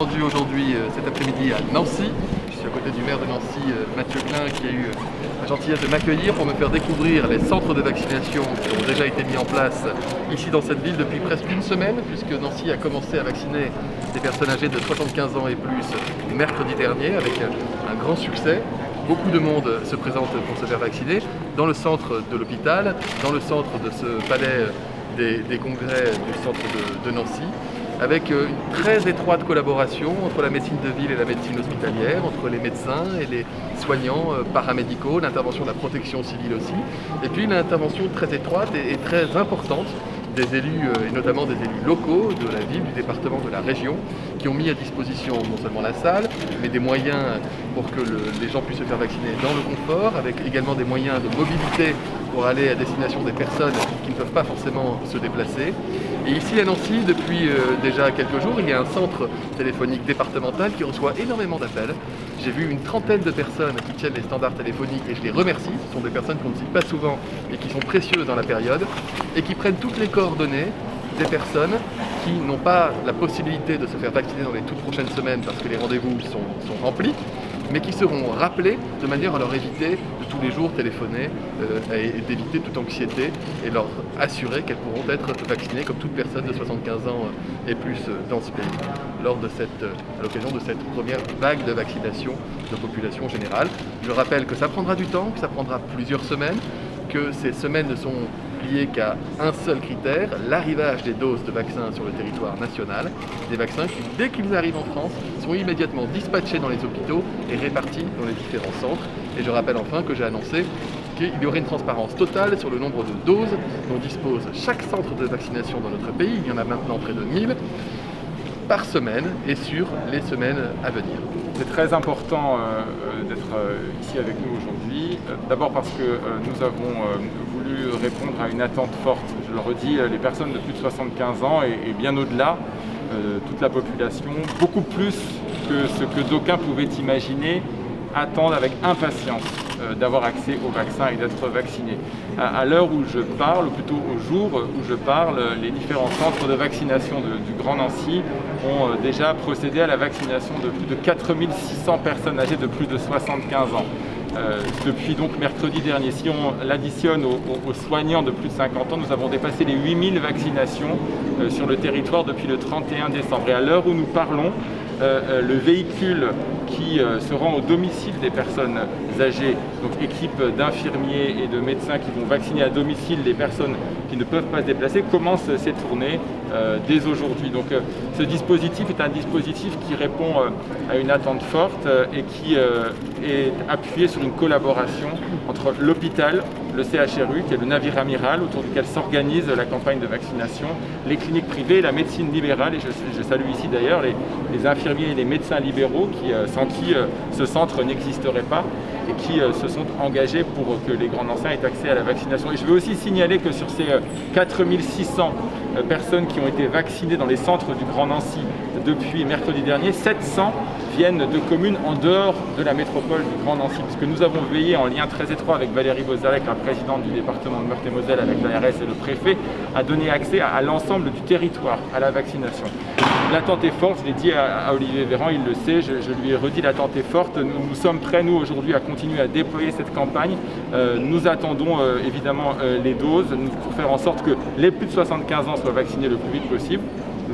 Rendu aujourd'hui cet après-midi à Nancy. Je suis à côté du maire de Nancy, Mathieu Klein, qui a eu la gentillesse de m'accueillir pour me faire découvrir les centres de vaccination qui ont déjà été mis en place ici dans cette ville depuis presque une semaine, puisque Nancy a commencé à vacciner des personnes âgées de 75 ans et plus mercredi dernier avec un grand succès. Beaucoup de monde se présente pour se faire vacciner dans le centre de l'hôpital, dans le centre de ce palais des congrès du centre de Nancy, avec une très étroite collaboration entre la médecine de ville et la médecine hospitalière, entre les médecins et les soignants paramédicaux, l'intervention de la protection civile aussi, et puis l'intervention très étroite et très importante des élus, et notamment des élus locaux de la ville, du département, de la région, qui ont mis à disposition non seulement la salle, mais des moyens pour que les gens puissent se faire vacciner dans le confort, avec également des moyens de mobilité pour aller à destination des personnes qui ne peuvent pas forcément se déplacer. Et ici à Nancy, depuis déjà quelques jours, il y a un centre téléphonique départemental qui reçoit énormément d'appels. J'ai vu une trentaine de personnes qui tiennent les standards téléphoniques et je les remercie. Ce sont des personnes qu'on ne cite pas souvent et qui sont précieuses dans la période et qui prennent toutes les coordonnées des personnes qui n'ont pas la possibilité de se faire vacciner dans les toutes prochaines semaines parce que les rendez-vous sont remplis, mais qui seront rappelés de manière à leur éviter de tous les jours téléphoner et d'éviter toute anxiété et leur assurer qu'elles pourront être vaccinées comme toute personne de 75 ans et plus dans ce pays lors de à l'occasion de cette première vague de vaccination de population générale. Je rappelle que ça prendra du temps, que ça prendra plusieurs semaines, que ces semaines ne sont liées qu'à un seul critère, l'arrivage des doses de vaccins sur le territoire national, des vaccins qui, dès qu'ils arrivent en France, sont immédiatement dispatchés dans les hôpitaux et répartis dans les différents centres. Et je rappelle enfin que j'ai annoncé qu'il y aurait une transparence totale sur le nombre de doses dont dispose chaque centre de vaccination dans notre pays. Il y en a maintenant près de 1000 par semaine et sur les semaines à venir. C'est très important d'être ici avec nous aujourd'hui. D'abord parce que nous avons voulu répondre à une attente forte. Je le redis, les personnes de plus de 75 ans et bien au-delà, toute la population, beaucoup plus que ce que d'aucuns pouvaient imaginer, attendent avec impatience d'avoir accès au vaccin et d'être vaccinés. À l'heure où je parle, ou plutôt au jour où je parle, les différents centres de vaccination du Grand Nancy ont déjà procédé à la vaccination de plus de 4600 personnes âgées de plus de 75 ans. Depuis donc mercredi dernier. Si on l'additionne aux soignants de plus de 50 ans, nous avons dépassé les 8000 vaccinations sur le territoire depuis le 31 décembre. Et à l'heure où nous parlons, le véhicule qui se rend au domicile des personnes âgées, donc équipe d'infirmiers et de médecins qui vont vacciner à domicile les personnes qui ne peuvent pas se déplacer, commence ses tournées dès aujourd'hui. Donc ce dispositif est un dispositif qui répond à une attente forte et qui est appuyé sur une collaboration entre l'hôpital, le CHRU, qui est le navire amiral autour duquel s'organise la campagne de vaccination, les cliniques privées, la médecine libérale, et je salue ici d'ailleurs les infirmiers et les médecins libéraux sans qui ce centre n'existerait pas et qui se sont engagés pour que les Grands Nancéens aient accès à la vaccination. Et je veux aussi signaler que sur ces 4600 personnes qui ont été vaccinées dans les centres du Grand Nancy depuis mercredi dernier, 700 viennent de communes en dehors de la métropole du Grand Nancy, puisque nous avons veillé en lien très étroit avec Valérie Bozarek, la présidente du département de Meurthe-et-Moselle, avec l'ARS et le préfet, à donner accès à l'ensemble du territoire à la vaccination. L'attente est forte, je l'ai dit à Olivier Véran, il le sait, je lui ai redit, l'attente est forte. Nous sommes prêts, nous, aujourd'hui, à continuer à déployer cette campagne. Nous attendons évidemment les doses pour faire en sorte que les plus de 75 ans soient vaccinés le plus vite possible.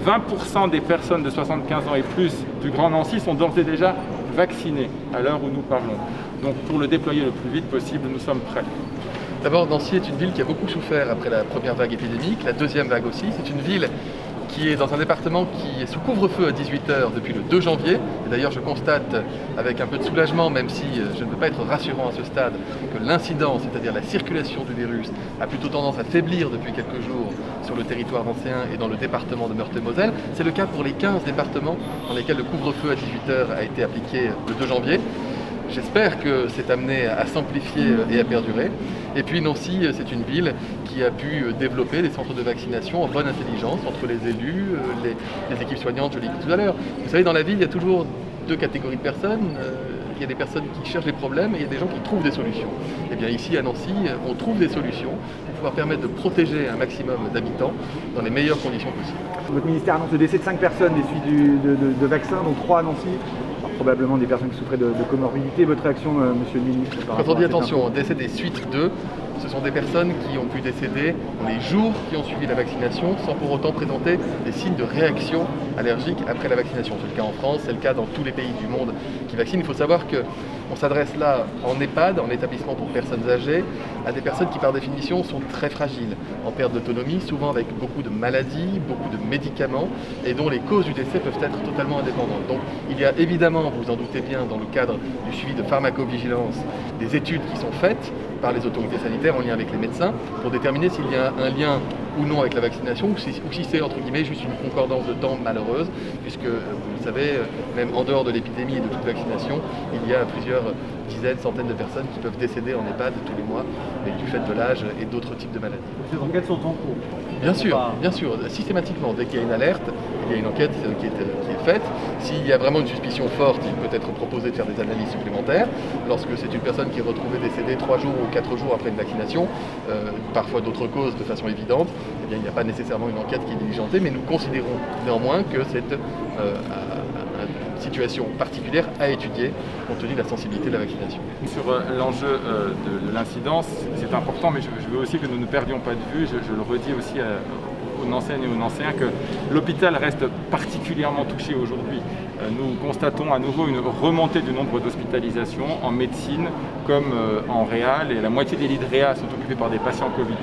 20% des personnes de 75 ans et plus du Grand Nancy sont d'ores et déjà vaccinées à l'heure où nous parlons. Donc pour le déployer le plus vite possible, nous sommes prêts. D'abord, Nancy est une ville qui a beaucoup souffert après la première vague épidémique, la deuxième vague aussi. C'est une ville qui est dans un département qui est sous couvre-feu à 18h depuis le 2 janvier. Et d'ailleurs, je constate avec un peu de soulagement, même si je ne veux pas être rassurant à ce stade, que l'incidence, c'est-à-dire la circulation du virus, a plutôt tendance à faiblir depuis quelques jours sur le territoire nancéen et dans le département de Meurthe-et-Moselle. C'est le cas pour les 15 départements dans lesquels le couvre-feu à 18h a été appliqué le 2 janvier. J'espère que c'est amené à s'amplifier et à perdurer. Et puis Nancy, c'est une ville qui a pu développer des centres de vaccination en bonne intelligence entre les élus, les équipes soignantes, je l'ai dit tout à l'heure. Vous savez, dans la ville, il y a toujours deux catégories de personnes. Il y a des personnes qui cherchent des problèmes et il y a des gens qui trouvent des solutions. Et bien ici à Nancy, on trouve des solutions pour pouvoir permettre de protéger un maximum d'habitants dans les meilleures conditions possibles. Votre ministère annonce le décès de 5 personnes des suites de vaccins, dont 3 à Nancy. Alors, probablement des personnes qui souffraient de comorbidité. Votre réaction, monsieur le ministre? Quand on dit attention, décès des suites 2, ce sont des personnes qui ont pu décéder dans les jours qui ont suivi la vaccination sans pour autant présenter des signes de réaction allergique après la vaccination. C'est le cas en France, c'est le cas dans tous les pays du monde qui vaccinent. Il faut savoir qu'on s'adresse là en EHPAD, en établissement pour personnes âgées, à des personnes qui par définition sont très fragiles, en perte d'autonomie, souvent avec beaucoup de maladies, beaucoup de médicaments et dont les causes du décès peuvent être totalement indépendantes. Donc il y a évidemment, vous vous en doutez bien, dans le cadre du suivi de pharmacovigilance, des études qui sont faites par les autorités sanitaires en lien avec les médecins pour déterminer s'il y a un lien ou non avec la vaccination ou si c'est entre guillemets juste une concordance de temps malheureuse, puisque vous le savez, même en dehors de l'épidémie et de toute vaccination, il y a plusieurs dizaines, centaines de personnes qui peuvent décéder en EHPAD tous les mois du fait de l'âge et d'autres types de maladies. Ces enquêtes sont en cours. Bien sûr, systématiquement, dès qu'il y a une alerte, il y a une enquête qui est faite. S'il y a vraiment une suspicion forte, il peut être proposé de faire des analyses supplémentaires. Lorsque c'est une personne qui est retrouvée décédée 3 jours ou 4 jours après une vaccination, parfois d'autres causes de façon évidente, eh bien, il n'y a pas nécessairement une enquête qui est diligentée, mais nous considérons néanmoins que c'est une situation particulière à étudier compte tenu de la sensibilité de la vaccination. Sur l'enjeu de l'incidence, c'est important, mais je veux aussi que nous ne perdions pas de vue, je le redis aussi aux Nancéennes et aux Nancéens, que l'hôpital reste particulièrement touché aujourd'hui. Nous constatons à nouveau une remontée du nombre d'hospitalisations en médecine comme en réal, et la moitié des lits de réa sont occupés par des patients Covid+.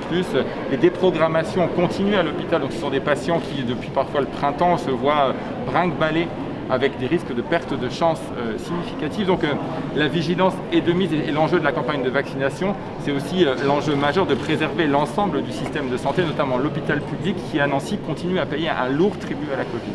Les déprogrammations continuent à l'hôpital, donc ce sont des patients qui, depuis parfois le printemps, se voient brinque-ballés avec des risques de perte de chance significatifs. Donc la vigilance est de mise et l'enjeu de la campagne de vaccination, c'est aussi l'enjeu majeur de préserver l'ensemble du système de santé, notamment l'hôpital public qui à Nancy continue à payer un lourd tribut à la Covid.